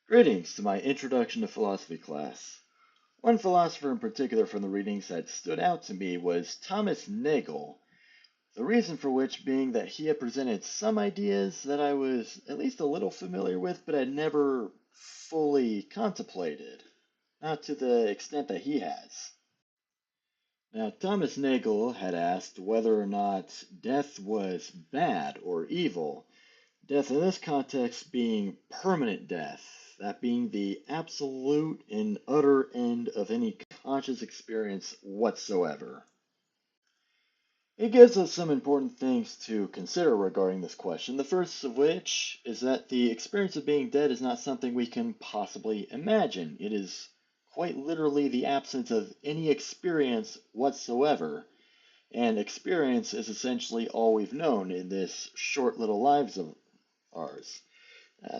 Greetings to my Introduction to Philosophy class. One philosopher in particular from the readings that stood out to me was Thomas Nagel, the reason for which being that he had presented some ideas that I was at least a little familiar with but had never fully contemplated, not to the extent that he has. Now, Thomas Nagel had asked whether or not death was bad or evil, death in this context being permanent death, that being the absolute and utter end of any conscious experience whatsoever. It gives us some important things to consider regarding this question, the first of which is that the experience of being dead is not something we can possibly imagine. It is quite literally the absence of any experience whatsoever, and experience is essentially all we've known in this short little lives of ours.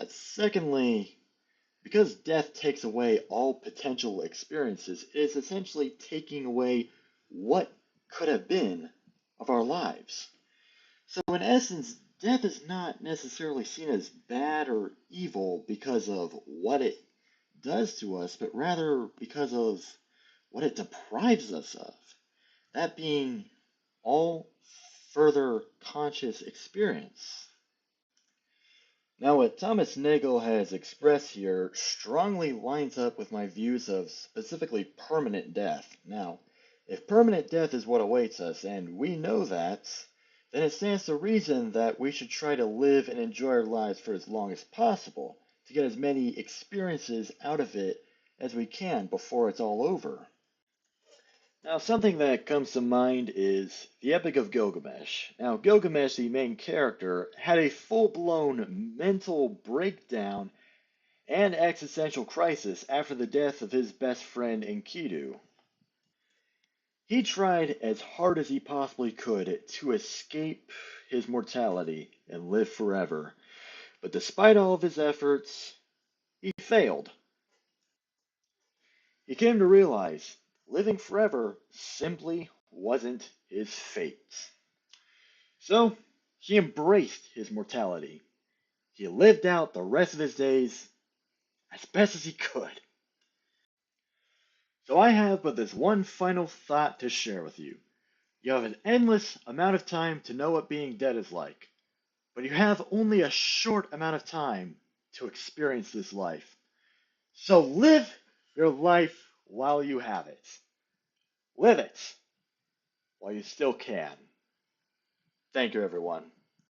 Secondly, because death takes away all potential experiences, it is essentially taking away what could have been of our lives. So, in essence, death is not necessarily seen as bad or evil because of what it does to us, but rather because of what it deprives us of. That being all further conscious experience. Now, what Thomas Nagel has expressed here strongly lines up with my views of specifically permanent death. Now, if permanent death is what awaits us, and we know that, then it stands to reason that we should try to live and enjoy our lives for as long as possible, to get as many experiences out of it as we can before it's all over. Now, something that comes to mind is the Epic of Gilgamesh. Now, Gilgamesh, the main character, had a full-blown mental breakdown and existential crisis after the death of his best friend Enkidu. He tried as hard as he possibly could to escape his mortality and live forever, but despite all of his efforts, he failed. He came to realize living forever simply wasn't his fate. So he embraced his mortality. He lived out the rest of his days as best as he could. So I have but this one final thought to share with you. You have an endless amount of time to know what being dead is like, but you have only a short amount of time to experience this life. So live your life while you have it. Live it while you still can. Thank you, everyone.